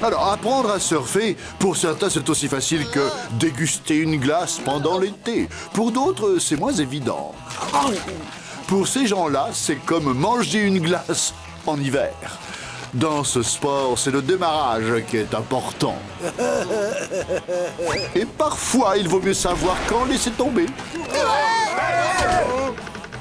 Alors, apprendre à surfer, pour certains, c'est aussi facile que déguster une glace pendant l'été. Pour d'autres, c'est moins évident. Pour ces gens-là, c'est comme manger une glace en hiver. Dans ce sport, c'est le démarrage qui est important. Et parfois, il vaut mieux savoir quand laisser tomber.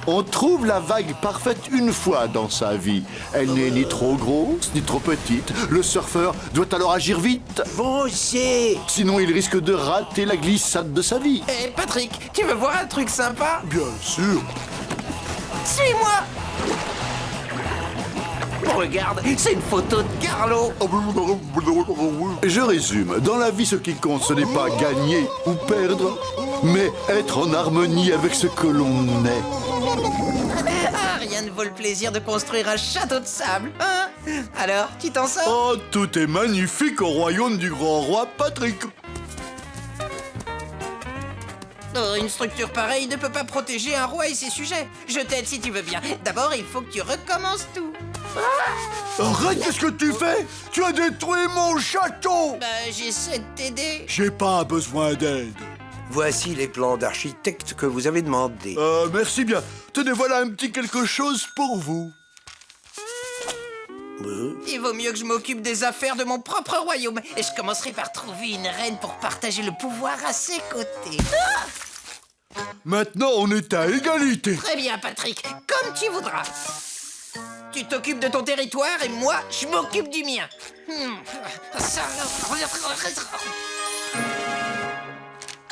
On trouve la vague parfaite une fois dans sa vie. Elle n'est ni trop grosse, ni trop petite. Le surfeur doit alors agir vite. Foncez! Sinon, il risque de rater la glissade de sa vie. Hé, Patrick, tu veux voir un truc sympa? Bien sûr. Suis-moi! Regarde, c'est une photo de Carlo. Je résume. Dans la vie, ce qui compte, ce n'est pas gagner ou perdre, mais être en harmonie avec ce que l'on est. Ah, rien ne vaut le plaisir de construire un château de sable, hein? Alors, tu t'en sors? Oh, tout est magnifique au royaume du grand roi Patrick. Oh, une structure pareille ne peut pas protéger un roi et ses sujets. Je t'aide si tu veux bien. D'abord, il faut que tu recommences tout. Arrête, qu'est-ce que tu fais? Tu as détruit mon château! Bah, j'essaie de t'aider. J'ai pas besoin d'aide. Voici les plans d'architecte que vous avez demandés. Merci bien. Tenez, voilà un petit quelque chose pour vous. Il vaut mieux que je m'occupe des affaires de mon propre royaume. Et je commencerai par trouver une reine pour partager le pouvoir à ses côtés. Maintenant, on est à égalité. Très bien, Patrick, comme tu voudras. Tu t'occupes de ton territoire et moi, je m'occupe du mien.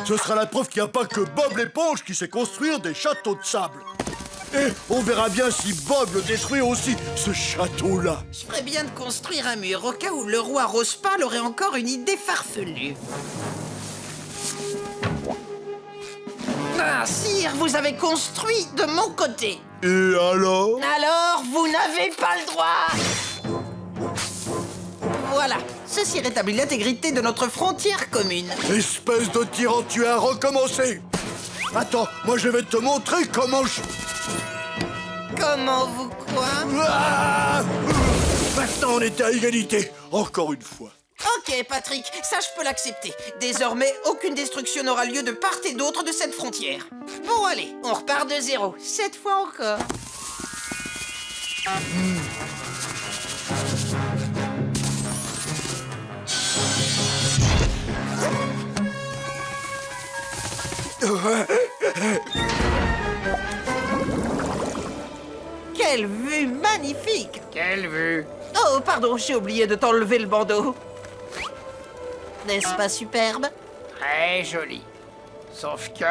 Ce sera la preuve qu'il n'y a pas que Bob l'éponge qui sait construire des châteaux de sable. Et on verra bien si Bob le détruit aussi, ce château-là. Je ferais bien de construire un mur au cas où le roi Rose Pâle aurait encore une idée farfelue. Ah, sire, vous avez construit de mon côté. Et alors? Alors, vous n'avez pas le droit. Voilà, ceci rétablit l'intégrité de notre frontière commune. Espèce de tyran, tu as recommencé. Attends, moi je vais te montrer comment je... Comment vous quoi? Ah! Maintenant on est à égalité, encore une fois. Ok, Patrick, ça je peux l'accepter. Désormais, aucune destruction n'aura lieu de part et d'autre de cette frontière. Bon, allez, on repart de zéro, cette fois encore. Quelle vue magnifique! Quelle vue! Oh, pardon, j'ai oublié de t'enlever le bandeau. N'est-ce pas superbe? Très joli. Sauf que...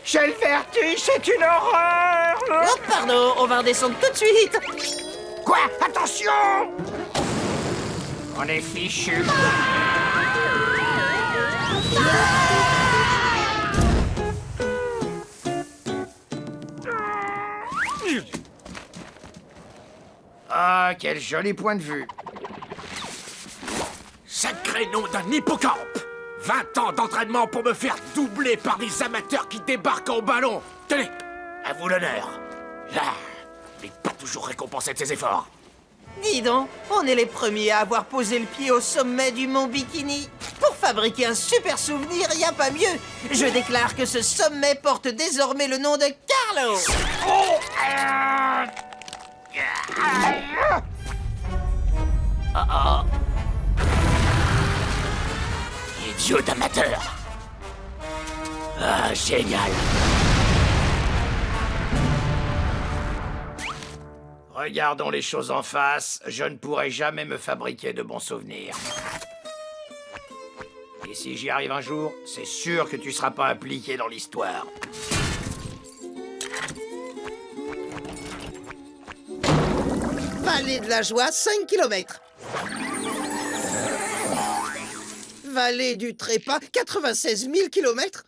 j'ai le vertige, c'est une horreur! Oh, pardon, on va redescendre tout de suite. Quoi? Attention! On est fichu. Ah, quel joli point de vue. Sacré nom d'un hippocampe! 20 ans d'entraînement pour me faire doubler par des amateurs qui débarquent en ballon! Tenez, à vous l'honneur! Ah, mais pas toujours récompensé de ses efforts! Dis donc, on est les premiers à avoir posé le pied au sommet du mont Bikini. Pour fabriquer un super souvenir, y a pas mieux. Je déclare que ce sommet porte désormais le nom de Carlo. Idiot d'amateur! Ah, génial! Regardons les choses en face, je ne pourrai jamais me fabriquer de bons souvenirs. Et si j'y arrive un jour, c'est sûr que tu seras pas impliqué dans l'histoire. Vallée de la Joie, 5 km. Vallée du Trépas, 96 000 km.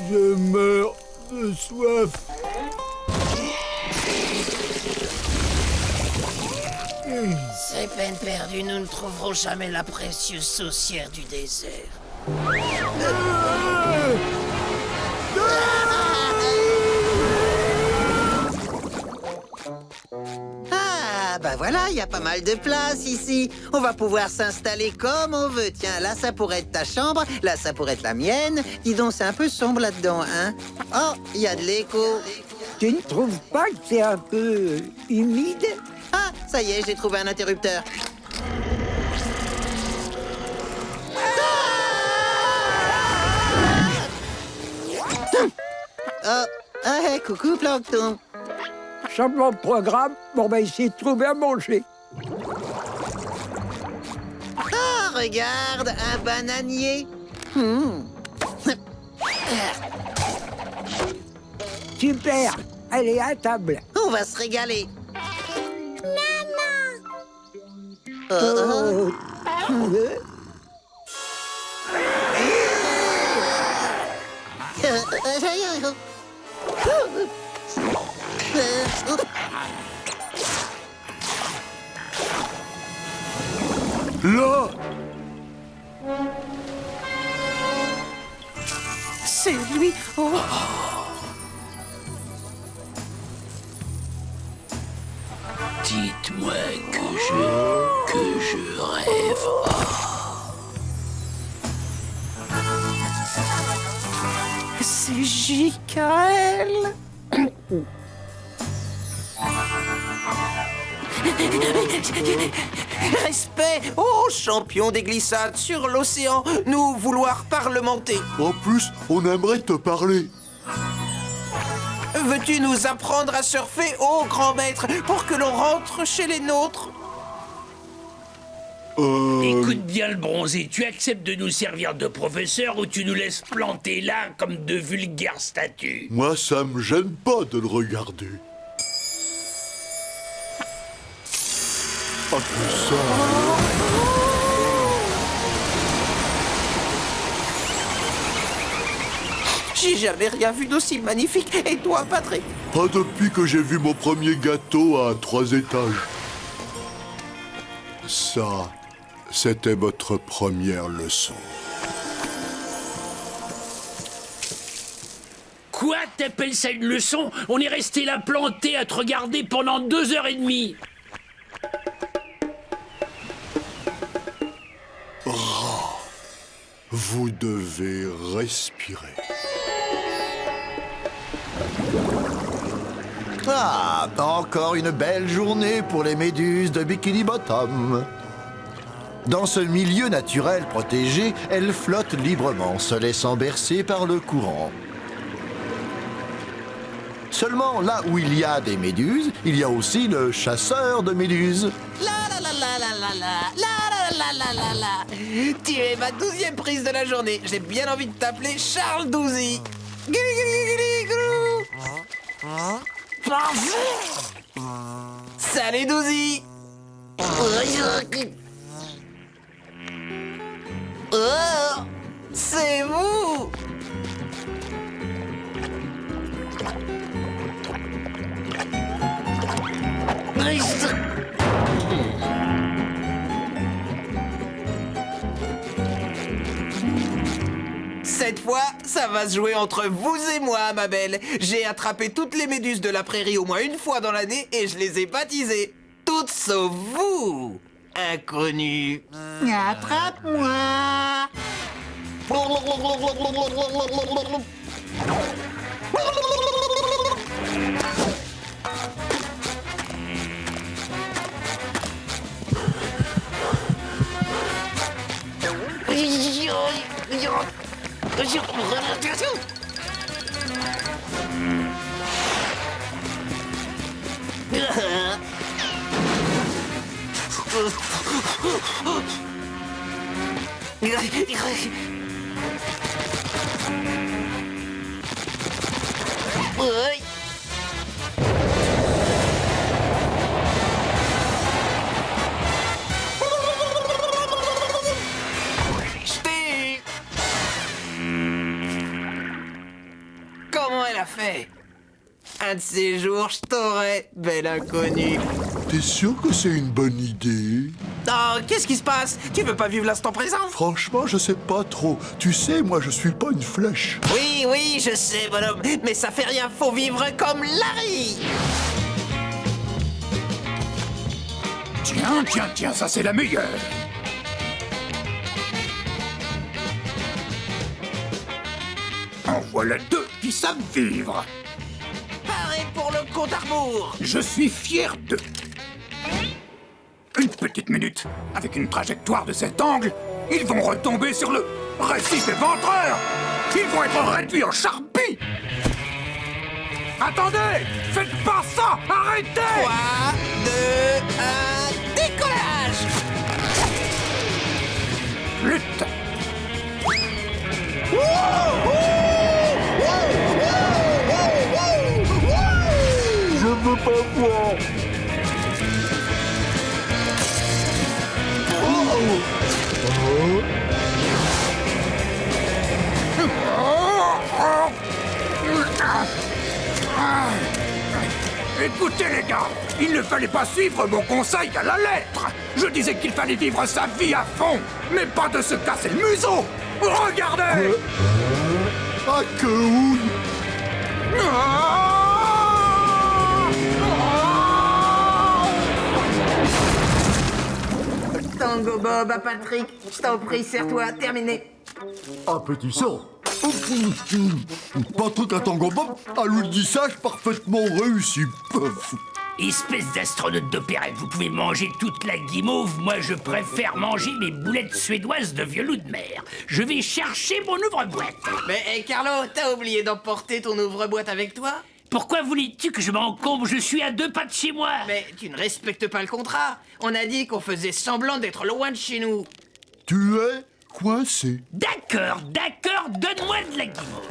Je meurs de soif. C'est peine perdue, nous ne trouverons jamais la précieuse saucière du désert. Ah, bah voilà, il y a pas mal de place ici. On va pouvoir s'installer comme on veut. Tiens, là, ça pourrait être ta chambre. Là, ça pourrait être la mienne. Dis donc, c'est un peu sombre là-dedans, hein? Oh, il y a de l'écho. Tu ne trouves pas que c'est un peu humide? Ah, ça y est, j'ai trouvé un interrupteur. Oh, hey, coucou, Plancton. Changement de programme, on va essayer de trouver à manger. Ah, regarde, un bananier. Super, allez à table. On va se régaler. Oh. Là, C'est lui. Oh. Dites-moi que je rêve. C'est JKL. Respect, oh champion des glissades sur l'océan, nous vouloir parlementer. en plus, on aimerait te parler. Veux-tu nous apprendre à surfer, ô grand maître, pour que l'on rentre chez les nôtres? Écoute bien le bronzé, tu acceptes de nous servir de professeur ou tu nous laisses planter là comme de vulgaires statues? Moi, ça me gêne pas de le regarder. Ah, tout ça. J'ai jamais rien vu d'aussi magnifique. Et toi, Patrick? Pas depuis que j'ai vu mon premier gâteau à 3 étages. Ça, c'était votre première leçon. Quoi? T'appelles ça une leçon? On est resté là planté à te regarder pendant 2h30. Vous devez respirer. Ah, encore une belle journée pour les méduses de Bikini Bottom. Dans ce milieu naturel protégé, elles flottent librement, se laissant bercer par le courant. Seulement, là où il y a des méduses, il y a aussi le chasseur de méduses. La la la la la la la la la la la la. Tu es ma 12e prise de la journée. J'ai bien envie de t'appeler Charles Douzy. Salut Douzy. Oh, c'est vous. Cette fois, ça va se jouer entre vous et moi, ma belle. J'ai attrapé toutes les méduses de la prairie au moins une fois dans l'année et je les ai baptisées. Toutes sauf vous, inconnu. Attrape-moi. Comment elle a fait? Un de ces jours, je t'aurai, bel inconnu. T'es sûr que c'est une bonne idée? Oh, qu'est-ce qui se passe? Tu veux pas vivre l'instant présent? Franchement, je sais pas trop. Tu sais, moi, je suis pas une flèche. Oui, oui, je sais, bonhomme. Mais ça fait rien, faut vivre comme Larry. Tiens, ça c'est la meilleure. En voilà deux qui savent vivre. Paré pour le compte à rebours. Je suis fier d'eux. Une petite minute. Avec une trajectoire de cet angle, ils vont retomber sur le récif éventreur. Ils vont être réduits en charpie. Attendez! Faites pas ça! Arrêtez! 3, 2, 1, décollage! Flûte! Je veux pas voir. Écoutez les gars, il ne fallait pas suivre mon conseil à la lettre. Je disais qu'il fallait vivre sa vie à fond, mais pas de se casser le museau. Regardez! Ah, que houille! Tango Bob à Patrick, je t'en prie, serre-toi, terminé. Appétissant. Patrick à Tango Bob a l'oudissage parfaitement réussi. Espèce d'astronaute d'opérette, vous pouvez manger toute la guimauve, moi je préfère manger mes boulettes suédoises de vieux loup de mer. Je vais chercher mon ouvre-boîte. Mais hey, Carlo, t'as oublié d'emporter ton ouvre-boîte avec toi? Pourquoi voulais-tu que je m'encombre? Je suis à 2 pas de chez moi. Mais tu ne respectes pas le contrat. On a dit qu'on faisait semblant d'être loin de chez nous. Tu es coincé. D'accord, donne-moi de la guimauve.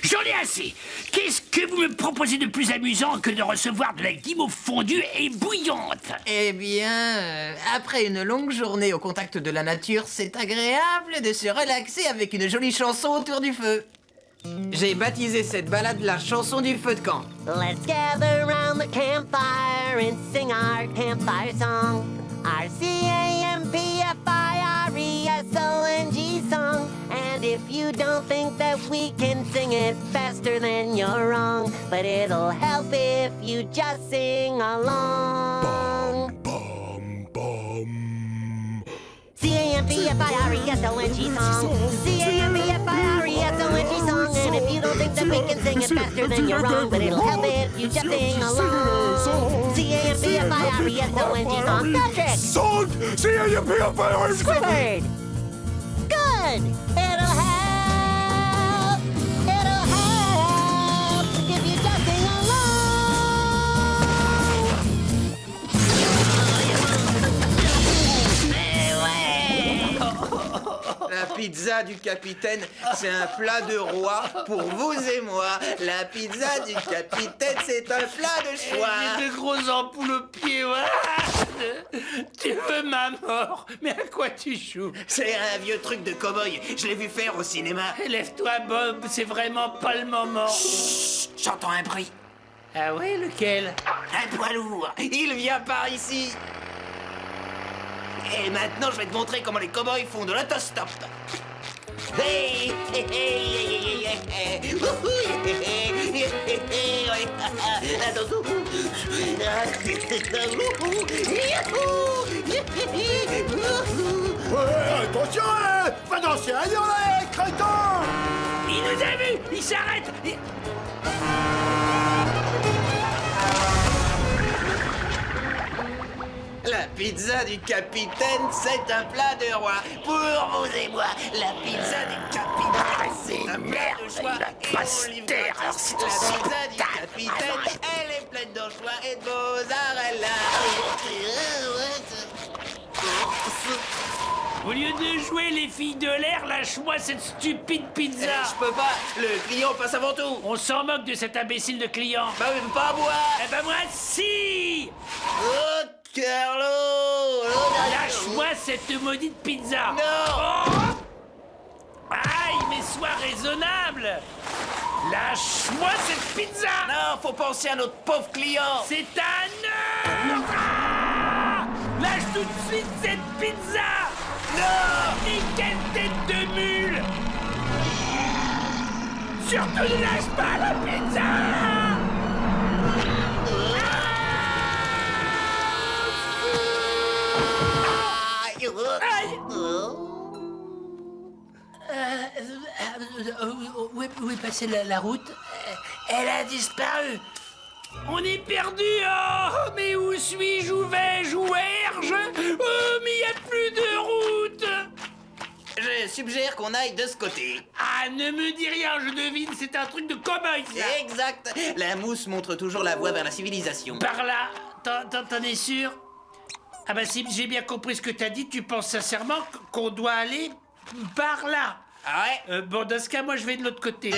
J'en ai assez. Qu'est-ce que vous me proposez de plus amusant que de recevoir de la guimauve fondue et bouillante? Eh bien, après une longue journée au contact de la nature, c'est agréable de se relaxer avec une jolie chanson autour du feu. J'ai baptisé cette balade la chanson du feu de camp. Let's gather round the campfire and sing our campfire song. Our C-A-M-P-F-I-R-E-S-O-N-G song. And if you don't think that we can sing it faster, then you're wrong. But it'll help if you just sing along. C-A-M-P-F-I-R-E-S-O-N-G song. C-A-M-P-F-I-R-E-S-O-N-G song. And if you don't think that we can sing it faster, then you're wrong. But it'll help if you just sing along. C-A-M-P-F-I-R-E-S-O-N-G song. Patrick! Song! C-A-M-P-F-I-R-E-S-O-N-G Squidward! Good! It'll help! It'll help if you just sing along! La pizza du capitaine, c'est un plat de roi pour vous et moi. La pizza du capitaine, c'est un plat de choix. J'ai de grosses ampoules aux pieds. Tu veux ma mort? Mais à quoi tu joues? C'est un vieux truc de cow-boy. Je l'ai vu faire au cinéma. Lève-toi, Bob, c'est vraiment pas le moment. Chut, j'entends un bruit. Ah ouais, lequel? Un poids lourd. Il vient par ici. Et maintenant, je vais te montrer comment les cow-boys font de l'autostop. Hey, hey, hey, hey, hey, hey. Wouhou, hey, hey, hey, hey, hey. Attention. Attention, pas danser ailleurs, là, crétin! Il nous a vus! Il s'arrête! La pizza du capitaine, c'est un plat de roi. Pour vous et moi, la pizza du capitaine, c'est un plat de choix. Et on livre gratis. La pizza du capitaine, elle est pleine d'anchois et de beaux arrêts là. Au lieu de jouer les filles de l'air, lâche-moi cette stupide pizza. Je peux pas, le client passe avant tout. On s'en moque de cet imbécile de client. Bah oui, mais pas moi. Eh ben moi, si. Oh, Carlo. Oh, Lâche-moi cette maudite pizza. Non. Oh. Aïe, mais sois raisonnable. Lâche-moi cette pizza. Non, faut penser à notre pauvre client. C'est un ordre. Ah. Lâche tout de suite cette pizza. Non. Et quelle tête de mule. Surtout ne lâche pas la pizza. Aïe. Où est passée la route? Elle a disparu. On est perdu. Oh, mais où suis-je? Où vais-je? Où erge? Oh, mais il n'y a plus de route. Je suggère qu'on aille de ce côté. Ah, ne me dis rien, je devine, c'est un truc de cow-boy, ça. Exact. La mousse montre toujours la voie vers la civilisation. Par là, t'en es sûr? Ah bah si j'ai bien compris ce que t'as dit, tu penses sincèrement qu'on doit aller par là? Ah ouais? Bon, dans ce cas, moi, je vais de l'autre côté. Non,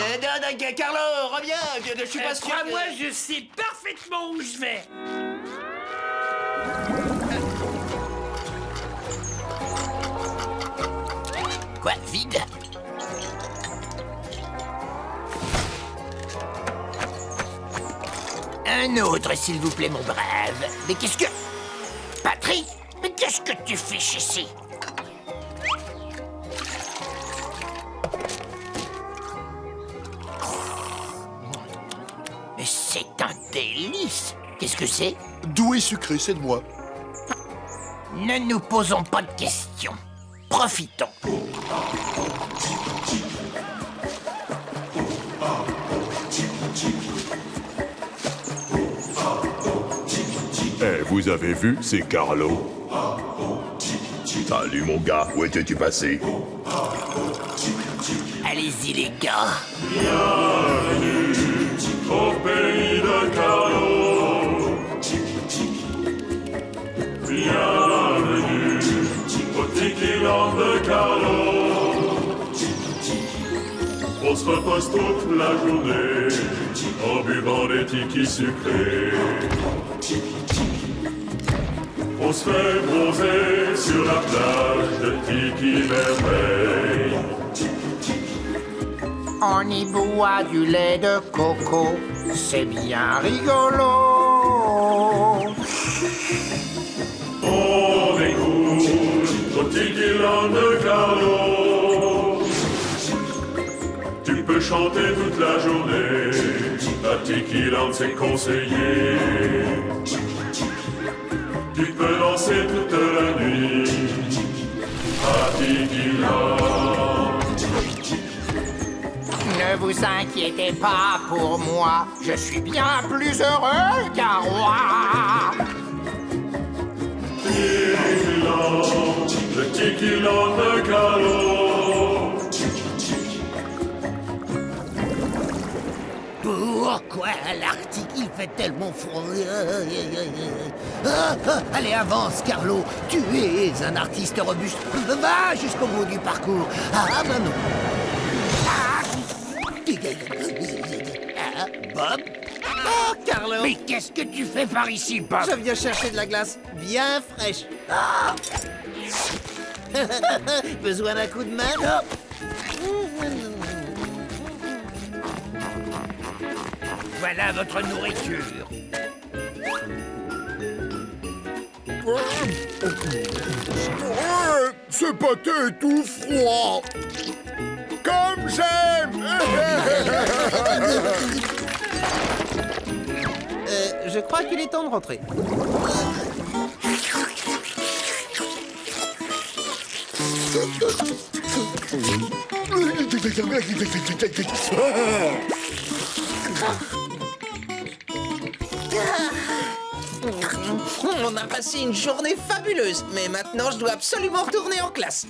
Carlo, reviens. Je suis pas sûr. Crois-moi, je sais parfaitement où je vais. Quoi, vide? Un autre, s'il vous plaît, mon brave. Mais qu'est-ce que... Patrick, mais qu'est-ce que tu fiches ici? Mais c'est un délice. Qu'est-ce que c'est? Doué sucré, c'est de moi. Ne nous posons pas de questions. Profitons. Eh, vous avez vu, c'est Carlo. Salut mon gars, où étais-tu passé? Allez-y, les gars. Bienvenue au pays de Carlo. Bienvenue au Tikiland de Carlo. On se repose toute la journée en buvant des tikis sucrés. On se fait bronzer sur la plage de Tiki Merveille. On y boit du lait de coco, c'est bien rigolo. On écoute au Tikiland de Carlo. Tu peux chanter toute la journée, à Tikiland c'est conseillé. Tu peux danser toute la nuit, à Tikiland. Ne vous inquiétez pas pour moi, je suis bien plus heureux qu'un roi. Tikiland, le Tikiland de Carlo. Pourquoi à l'Arctique il fait tellement froid? Allez, avance, Carlo. Tu es un artiste robuste. Va jusqu'au bout du parcours. Ah, ben non. Bob? Oh, Carlo! Mais qu'est-ce que tu fais par ici, Bob? Je viens chercher de la glace bien fraîche. Besoin d'un coup de main? Voilà votre nourriture. Ce pâté est tout froid. Comme j'aime. Je crois qu'il est temps de rentrer. On a passé une journée fabuleuse, mais maintenant je dois absolument retourner en classe.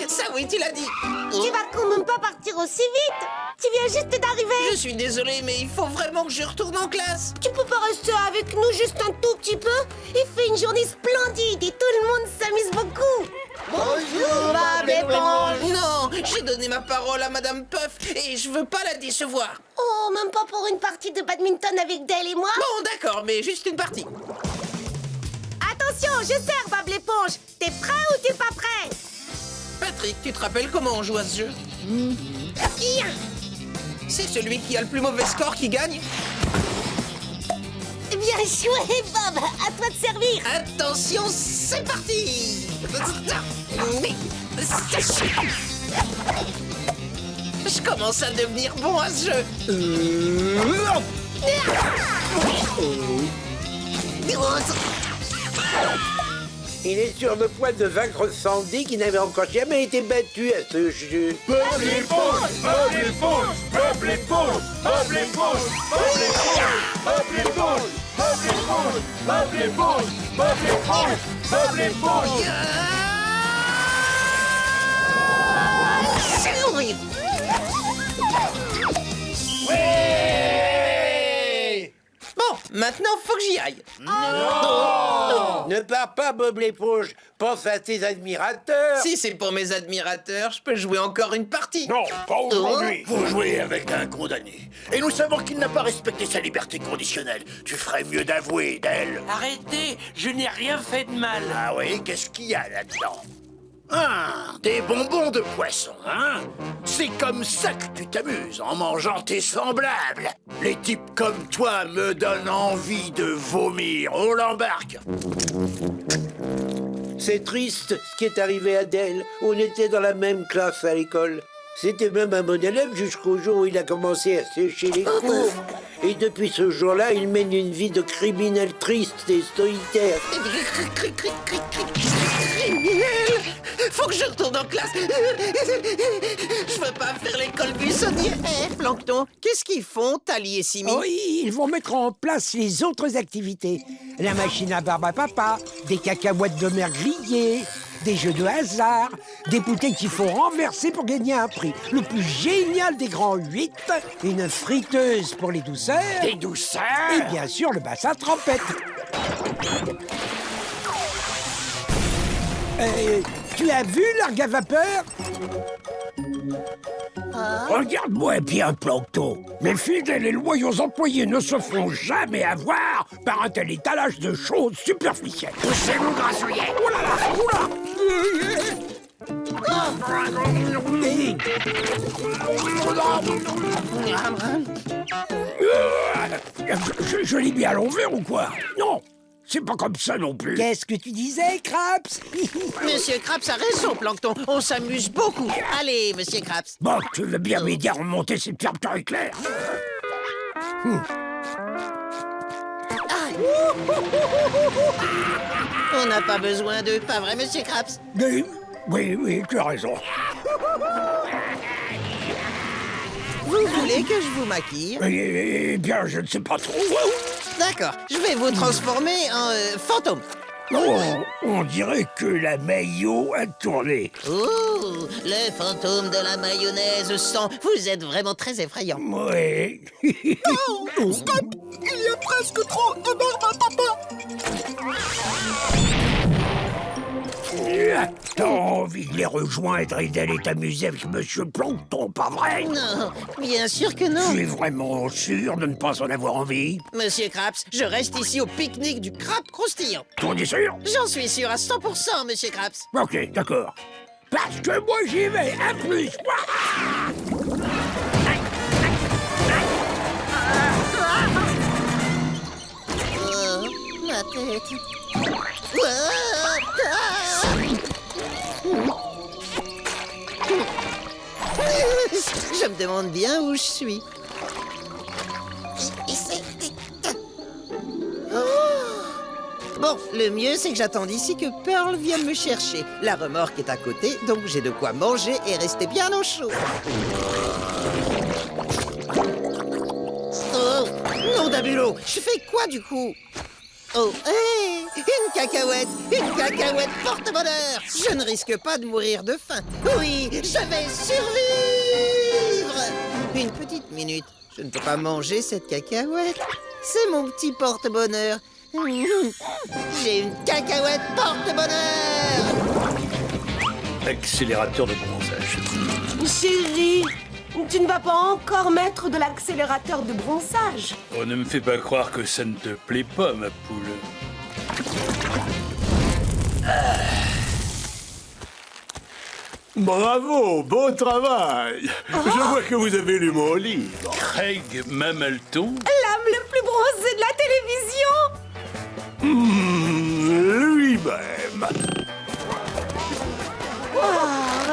Ça oui, tu l'as dit. Tu vas quand même pas partir aussi vite. Tu viens juste d'arriver. Je suis désolé, mais il faut vraiment que je retourne en classe. Tu peux pas rester avec nous juste un tout petit peu? Il fait une journée splendide et tout le monde s'amuse beaucoup. Bonjour, Bob l'éponge. Non, j'ai donné ma parole à Madame Puff et je veux pas la décevoir. Oh, même pas pour une partie de badminton avec Dale et moi? Bon, d'accord, mais juste une partie. Attention, je sers, Bob l'éponge. T'es prêt ou t'es pas prêt? Patrick, tu te rappelles comment on joue à ce jeu? C'est celui qui a le plus mauvais score qui gagne? Bien joué, Bob. À toi de servir. Attention, c'est parti! Je commence à devenir bon à ce jeu. Il est sur le point de vaincre Sandy qui n'avait encore jamais été battu à ce jeu. Bob l'éponge, Bob l'éponge, Bob l'éponge, Bob l'éponge, Bob l'éponge, Bob l'éponge, Bob l'éponge, Bob l'éponge, Bob l'éponge, Bob l'éponge. Bon, maintenant faut que j'y aille. Ne pars pas, Bob l'éponge. Pense à tes admirateurs. Si c'est pour mes admirateurs, je peux jouer encore une partie. Non, pas aujourd'hui. Vous jouez avec un condamné. Et nous savons qu'il n'a pas respecté sa liberté conditionnelle. Tu ferais mieux d'avouer, Dale. Arrêtez, je n'ai rien fait de mal. Ah oui, qu'est-ce qu'il y a là-dedans? Ah, des bonbons de poisson, hein? C'est comme ça que tu t'amuses, en mangeant tes semblables. Les types comme toi me donnent envie de vomir. On l'embarque. C'est triste ce qui est arrivé à Dale. On était dans la même classe à l'école. C'était même un bon élève jusqu'au jour où il a commencé à sécher les cours. Et depuis ce jour-là, il mène une vie de criminel triste et solitaire. Criminel! Faut que je retourne en classe. Je veux pas faire l'école buissonnière. Plancton, qu'est-ce qu'ils font, Tali et Simi? Oui, ils vont mettre en place les autres activités. La machine à barbe à papa, des cacahuètes de mer grillées, des jeux de hasard, des bouteilles qu'il faut renverser pour gagner un prix. Le plus génial des grands 8, une friteuse pour les douceurs. Des douceurs? Et bien sûr, le bassin trempette. Tu as vu l'argue à vapeur? Regarde-moi bien, Plancton. Mes fidèles et loyaux employés ne se font jamais avoir par un tel étalage de choses superficielles. Poussez-vous, grassouillet! Oulala! Je l'ai mis à l'envers ou quoi? Non, c'est pas comme ça non plus. Qu'est-ce que tu disais, Craps? Monsieur Craps a raison, Plancton. On s'amuse beaucoup. Allez, Monsieur Craps. Bon, tu veux bien m'aider à remonter cette fermeture éclair? On n'a pas besoin d'eux, pas vrai, Monsieur Craps? Oui, tu as raison. Vous voulez que je vous maquille? Eh bien, je ne sais pas trop. D'accord, je vais vous transformer en fantôme. Oh, on dirait que la maillot a tourné. Oh, le fantôme de la mayonnaise sang. Vous êtes vraiment très effrayant. Ouais. Oh, stop! Il y a presque trop de barbe à papa! T'as envie de les rejoindre et d'aller t'amuser avec Monsieur Plancton, pas vrai? Non, bien sûr que non. Tu es vraiment sûr de ne pas en avoir envie? Monsieur Craps, je reste ici au pique-nique du crabe croustillant. T'en es sûr? J'en suis sûr à 100%, Monsieur Craps. Ok, d'accord. Parce que moi j'y vais, à plus! Oh, ma tête. Je me demande bien où je suis. Bon, le mieux, c'est que j'attende ici que Pearl vienne me chercher. La remorque est à côté, donc j'ai de quoi manger et rester bien au chaud. Oh, nom d'abulot, je fais quoi du coup? Oh, hé, une cacahuète porte-bonheur. Je ne risque pas de mourir de faim. Oui, je vais survivre. Une petite minute. Je ne peux pas manger cette cacahuète. C'est mon petit porte-bonheur. J'ai une cacahuète porte-bonheur. Accélérateur de bronzage. Chérie, tu ne vas pas encore mettre de l'accélérateur de bronzage. Oh, ne me fais pas croire que ça ne te plaît pas, ma poule. Bravo, beau travail. Je vois que vous avez lu mon livre. Craig Mamalton. L'âme le plus bronzé de la télévision. Lui-même. Oh,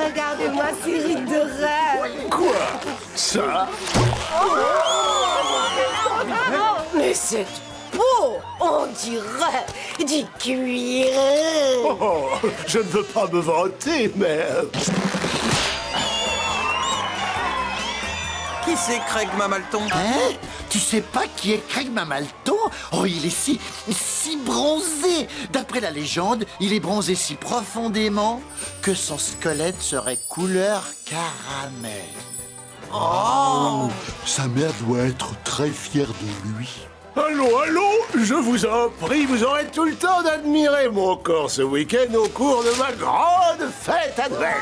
regardez-moi ces rides de rêve. Quoi? Ça? Mais c'est beau, on dirait du cuir. Oh, je ne veux pas me vanter, mais... Qui c'est Craig Mamalton? Hein? Tu sais pas qui est Craig Mamalton? Oh, il est si bronzé. D'après la légende, il est bronzé si profondément que son squelette serait couleur caramel. Oh! Sa mère doit être très fière de lui. Allons, je vous en prie, vous aurez tout le temps d'admirer mon corps ce week-end au cours de ma grande fête annuelle.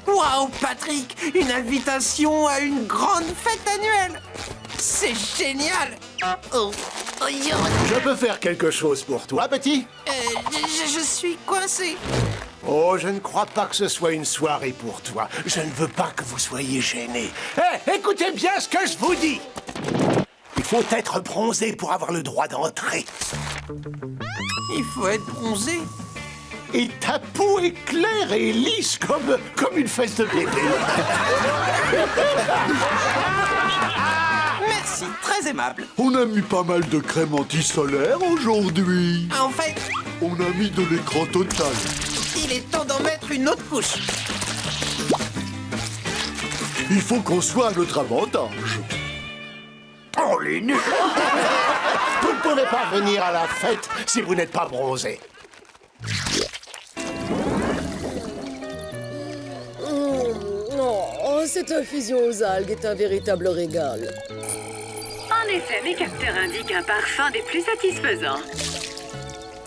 Waouh, Patrick! Une invitation à une grande fête annuelle! C'est génial! Oh, Je peux faire quelque chose pour toi, petit? je suis coincé. Oh, je ne crois pas que ce soit une soirée pour toi. Je ne veux pas que vous soyez gênés. Écoutez bien ce que je vous dis. Il faut être bronzé pour avoir le droit d'entrer. Il faut être bronzé. Et ta peau est claire et lisse comme une fesse de bébé. Merci, très aimable. On a mis pas mal de crème anti-solaire aujourd'hui. En fait, On a mis de l'écran total. il est temps d'en mettre une autre couche. Il faut qu'on soit à notre avantage. Oh, les nuls! Vous ne pouvez pas venir à la fête si vous n'êtes pas bronzé. Oh, cette infusion aux algues est un véritable régal. En effet, mes capteurs indiquent un parfum des plus satisfaisants.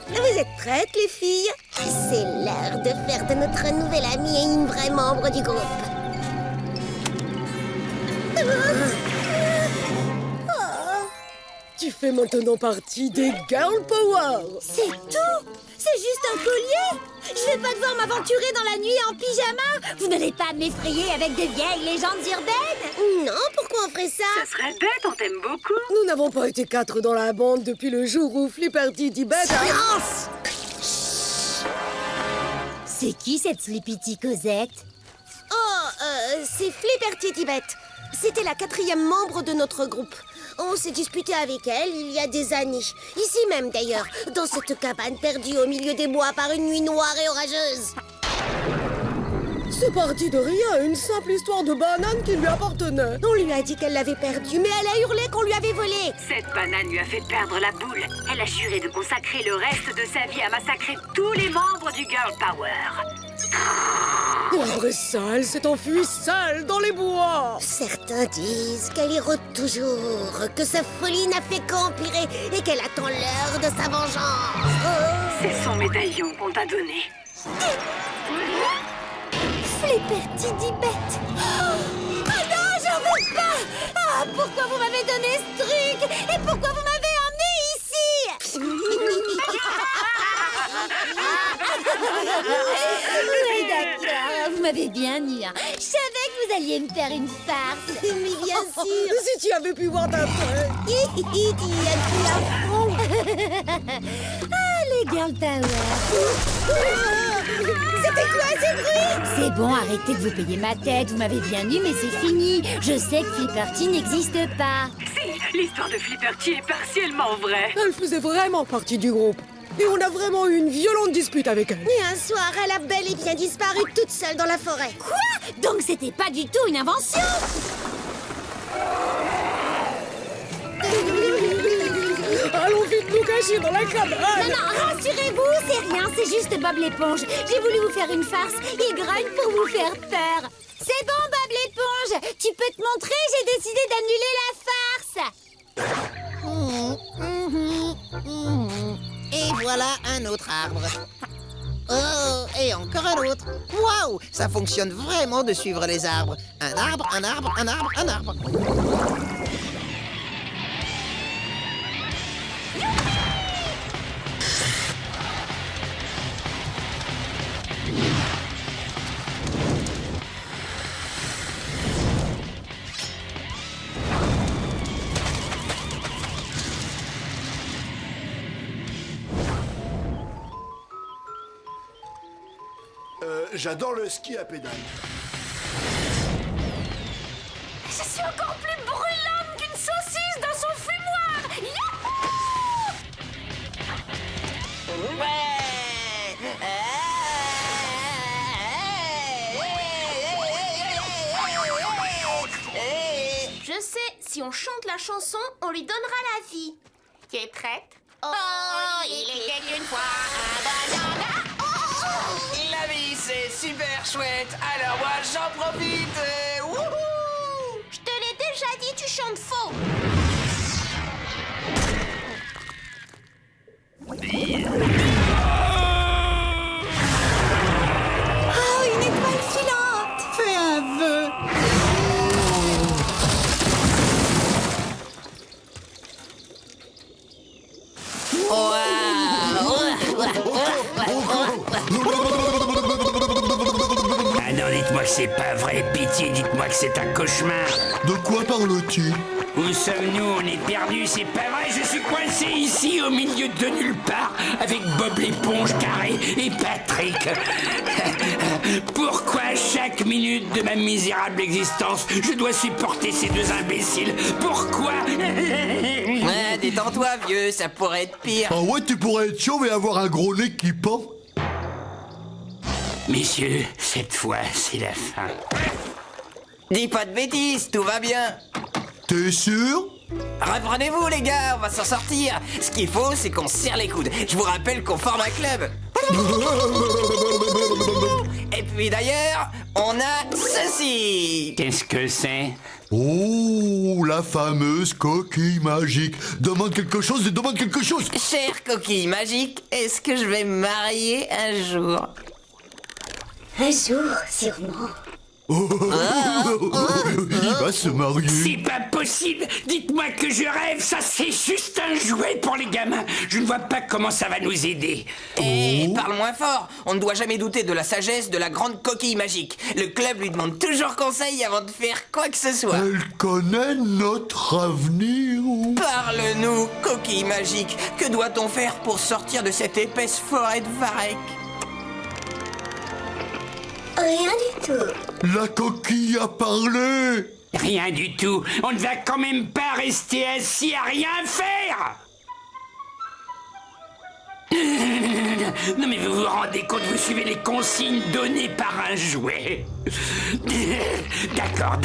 Vous êtes prêtes, les filles? C'est l'heure de faire de notre nouvelle amie une vraie membre du groupe. Tu fais maintenant partie des Girl Power. C'est tout? C'est juste un collier? Je vais pas devoir m'aventurer dans la nuit en pyjama? Vous n'allez pas m'effrayer avec de vieilles légendes urbaines? Non, pourquoi on ferait ça? Ce serait bête, on t'aime beaucoup. Nous n'avons pas été 4 dans la bande depuis le jour où Flipperty Tibet a... Silence! C'est qui cette Sleepy Cosette? Oh, c'est Flipperty Tibet. C'était la 4e membre de notre groupe. On s'est disputé avec elle il y a des années. Ici même d'ailleurs, dans cette cabane perdue au milieu des bois par une nuit noire et orageuse. C'est parti de rien, une simple histoire de banane qui lui appartenait. On lui a dit qu'elle l'avait perdue, mais elle a hurlé qu'on lui avait volé. Cette banane lui a fait perdre la boule. Elle a juré de consacrer le reste de sa vie à massacrer tous les membres du Girl Power. Pauvre sale, s'est enfuie seule dans les bois. Certains disent qu'elle y rôde toujours, que sa folie n'a fait qu'empirer et qu'elle attend l'heure de sa vengeance. C'est son médaillon qu'on t'a donné. Flipperty Tibet. Oh non, j'en veux pas. Ah, pourquoi vous m'avez donné ce truc? Et pourquoi vous m'avez emmené ici? Oui, d'accord, vous m'avez bien eu. Hein. Je savais que vous alliez me faire une farce. Mais bien sûr. Si tu avais pu voir ta tête. Tu as pu à fond. Ah, les Girl Power. C'était quoi ces bruits? C'est bon, arrêtez de vous payer ma tête. Vous m'avez bien eu, mais c'est fini. Je sais que Flipperty n'existe pas. Si, l'histoire de Flipperty est partiellement vraie. Elle faisait vraiment partie du groupe. Et on a vraiment eu une violente dispute avec elle. Et un soir, elle a bel et bien disparu toute seule dans la forêt. Quoi? Donc c'était pas du tout une invention? Allons vite, Luca, agir dans la cabane. Non, rassurez-vous, c'est rien, c'est juste Bob l'éponge. J'ai voulu vous faire une farce. Il grogne pour vous faire peur. C'est bon, Bob l'éponge. Tu peux te montrer, j'ai décidé d'annuler la farce. Et voilà un autre arbre. Oh, et encore un autre. Waouh, ça fonctionne vraiment de suivre les arbres. Un arbre, un arbre, un arbre, un arbre. J'adore le ski à pédales. Je suis encore plus brûlante qu'une saucisse dans son fumoir. Je sais, si on chante la chanson, on lui donnera la vie. Tu es prête? Oh, il était une fois un banana. La vie c'est super chouette, alors moi j'en profite. Wouhou! Je te l'ai déjà dit, tu chantes faux. Oh, une étoile filante. Fais un vœu. Ah non, dites-moi que c'est pas vrai, pitié, dites-moi que c'est un cauchemar. De quoi parle-t-il? Où sommes-nous? On est perdus, c'est pas vrai, je suis coincé ici au milieu de nulle part avec Bob l'éponge carré et Patrick. Pourquoi chaque minute de ma misérable existence je dois supporter ces deux imbéciles? Pourquoi? Ouais, détends-toi vieux, ça pourrait être pire. Ah ouais, tu pourrais être chauve et avoir un gros nez qui pend. Messieurs, cette fois c'est la fin. Dis pas de bêtises, tout va bien. T'es sûr? Reprenez-vous les gars, on va s'en sortir. Ce qu'il faut, c'est qu'on se serre les coudes. Je vous rappelle qu'on forme un club. Et puis d'ailleurs, on a ceci. Qu'est-ce que c'est? Oh, la fameuse coquille magique. Demande quelque chose et demande quelque chose. Chère coquille magique, est-ce que je vais me marier un jour? Un jour, sûrement. Il va se marier. C'est pas possible. Dites-moi que je rêve, ça c'est juste un jouet pour les gamins. Je ne vois pas comment ça va nous aider. Parle moins fort. On ne doit jamais douter de la sagesse de la grande coquille magique. Le club lui demande toujours conseil avant de faire quoi que ce soit. Elle connaît notre avenir. Parle-nous, coquille magique. Que doit-on faire pour sortir de cette épaisse forêt de varech? Rien du tout. La coquille a parlé. Rien du tout. On ne va quand même pas rester assis à rien faire. Non mais vous vous rendez compte, vous suivez les consignes données par un jouet. D'accord,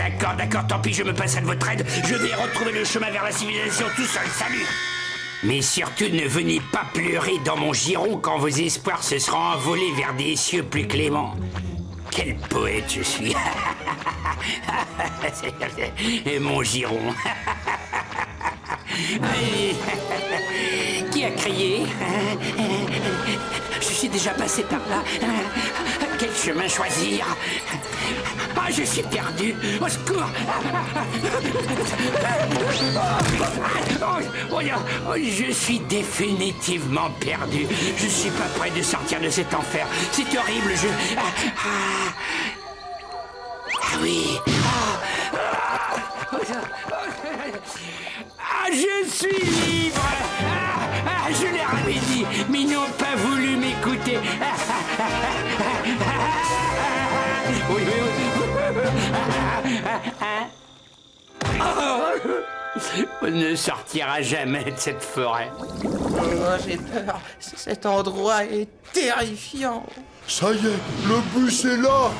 tant pis, je me passe à de votre aide. Je vais retrouver le chemin vers la civilisation tout seul, salut. Mais surtout ne venez pas pleurer dans mon giron quand vos espoirs se seront envolés vers des cieux plus cléments. Quel poète je suis. Mon giron. Qui a crié? Je suis déjà passé par là. Quel chemin choisir? Ah, je suis perdu. Au secours. Je suis définitivement perdu. Je suis pas prêt de sortir de cet enfer. C'est horrible, Ah oui. Je suis libre. Je leur avais dit, mais ils n'ont pas voulu m'écouter. Oui. On ne sortira jamais de cette forêt. Oh, j'ai peur. Cet endroit est terrifiant. Ça y est, le bus est là.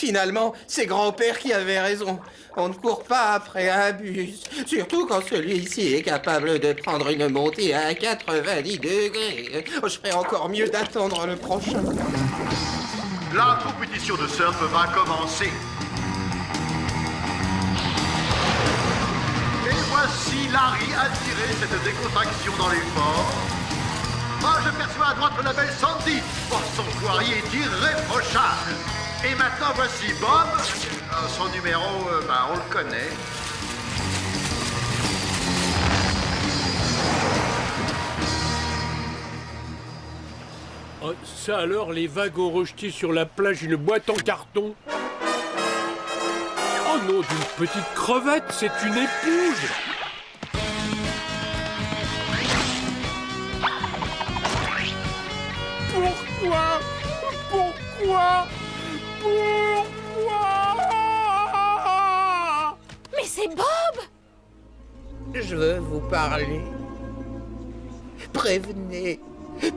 Finalement, c'est grand-père qui avait raison. On ne court pas après un bus, surtout quand celui-ci est capable de prendre une montée à 90 degrés. Je ferais encore mieux d'attendre le prochain. La compétition de surf va commencer. Et voici Larry attirer cette décontraction dans l'effort. Moi, je perçois à droite la belle Sandy. Oh, son poirier est irréprochable. Et maintenant, voici Bob. Son numéro, on le connaît. Oh, ça alors, les vagues ont rejeté sur la plage une boîte en carton. Oh non, d'une petite crevette, c'est une éponge. Pourquoi? Pourquoi? Mais c'est Bob! Je veux vous parler. Prévenez.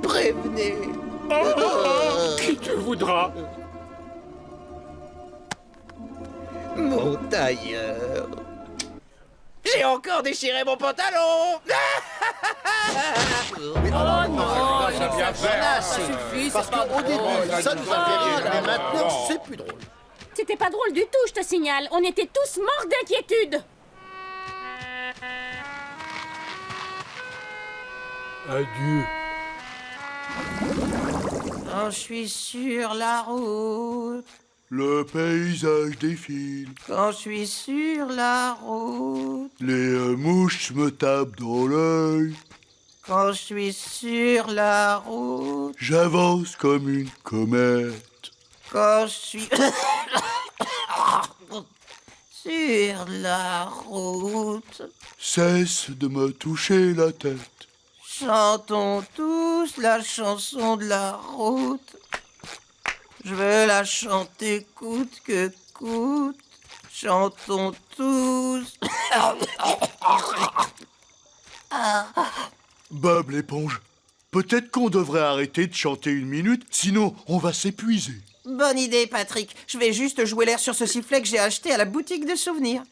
Prévenez. Qui te voudra? Mon tailleur. J'ai encore déchiré mon pantalon. Oh non, ça suffit. Parce qu'au début, ça nous a fait rire, mais maintenant, c'est plus drôle. C'était pas drôle du tout, je te signale. On était tous morts d'inquiétude. Adieu. Quand je suis sur la route, Le paysage défile. quand je suis sur la route, Les mouches me tapent dans l'œil. quand je suis sur la route, J'avance comme une comète. quand je suis sur la route, Cesse de me toucher la tête. chantons tous la chanson de la route. Je veux la chanter coûte que coûte. Chantons tous. Bob l'éponge, peut-être qu'on devrait arrêter de chanter une minute, sinon on va s'épuiser. Bonne idée, Patrick. Je vais juste jouer l'air sur ce sifflet que j'ai acheté à la boutique de souvenirs.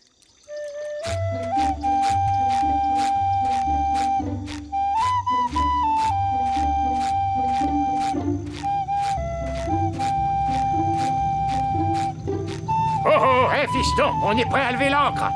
Oh oh, hé fiston, on est prêt à lever l'ancre.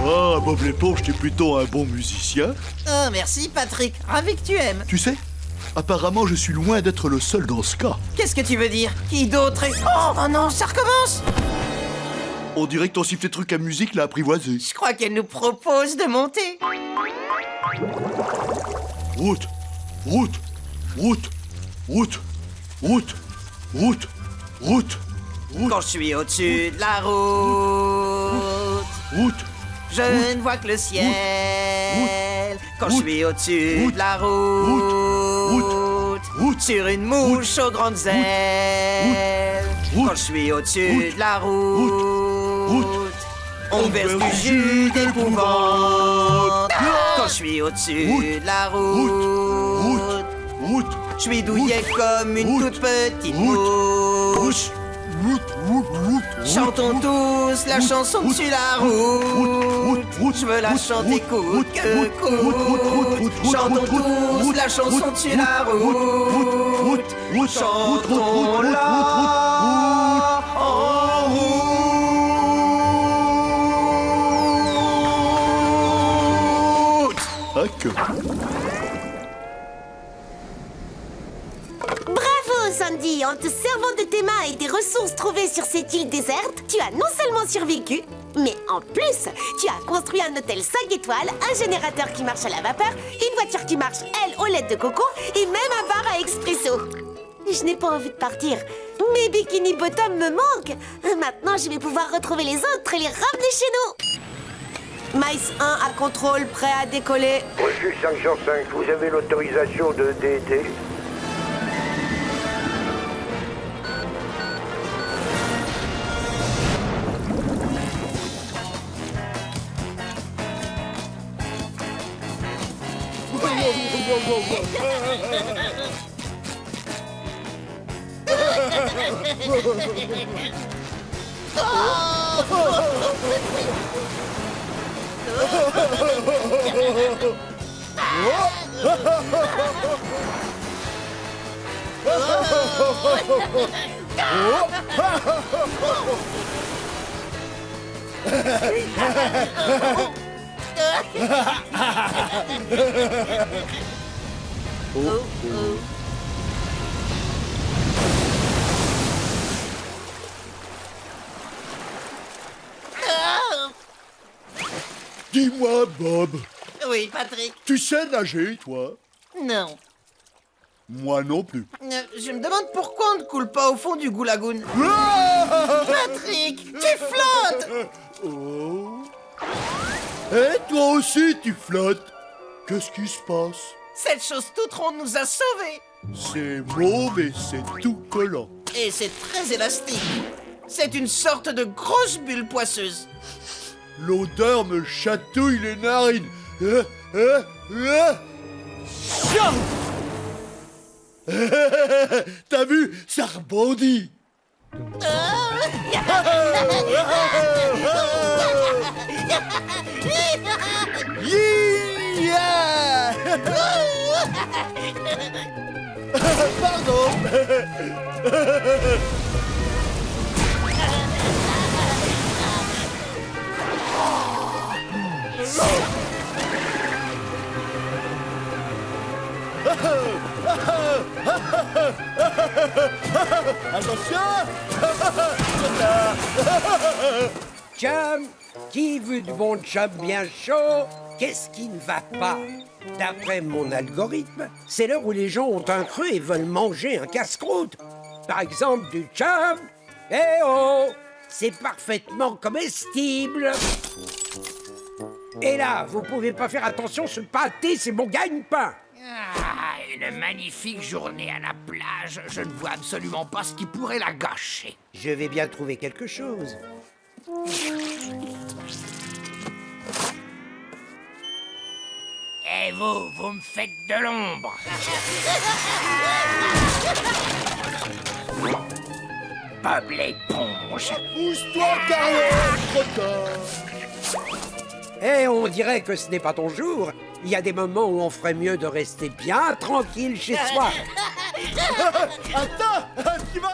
Ah, Bob l'éponge, t'es plutôt un bon musicien. Oh, merci, Patrick. Ravi que tu aimes. Tu sais, apparemment je suis loin d'être le seul dans ce cas. Qu'est-ce que tu veux dire? Qui d'autre est... Oh non, ça recommence! On dirait que ton sifflet truc à musique l'a apprivoisé. Je crois qu'elle nous propose de monter. Route, route, route, route, route, route, route, route. Quand je suis au-dessus de la route, route, je ne vois que le ciel. Quand je suis au-dessus de la route, sur une mouche aux grandes ailes. Quand je suis au-dessus de la route, on verse du jus d'épouvante. Quand je suis au-dessus de la route, je suis douillet comme une toute petite mouche. Chantons tous la chanson dessus la route. Je veux la chanter coûte que coûte. Chantons tous la chanson dessus la route. Chantons-la en route. Ah que... Bravo, Sandy! En te servant de tes mains et des ressources trouvées sur cette île déserte, tu as non seulement survécu, Mais en plus, tu as construit un hôtel 5 étoiles, un générateur qui marche à la vapeur, une voiture qui marche, elle, au lait de coco, et même un bar à expresso. Je n'ai pas envie de partir. Mes Bikini Bottom me manquent. Maintenant, je vais pouvoir retrouver les autres et les ramener chez nous. Mice 1 à contrôle, prêt à décoller. Reçu 505, vous avez l'autorisation de DD? Dis-moi, Bob, Oui, Patrick. tu sais nager, toi? Non. Moi non plus. Je me demande pourquoi on ne coule pas au fond du goulagoun. Patrick, tu flottes! Oh. Et toi aussi, tu flottes. Qu'est-ce qui se passe? Cette chose toute ronde nous a sauvés. C'est mauve et c'est tout collant. Et c'est très élastique. C'est une sorte de grosse bulle poisseuse. L'odeur me chatouille les narines. T'as vu? Ça rebondit. Pardon. Attention. Chum, qui veut de bon chum bien chaud? Qu'est-ce qui ne va pas? D'après mon algorithme, c'est l'heure où les gens ont un creux et veulent manger un casse-croûte. Par exemple, du chum. Eh oh! C'est parfaitement comestible. Et là, vous pouvez pas faire attention, ce pâté, c'est mon gagne-pain. Ah, une magnifique journée à la plage. Je ne vois absolument pas ce qui pourrait la gâcher. Je vais bien trouver quelque chose. Et vous me faites de l'ombre. Bob l'éponge. Pousse-toi, Carlos, trop tard. Eh, on dirait que ce n'est pas ton jour. Il y a des moments où on ferait mieux de rester bien tranquille chez soi. Attends, tu vas...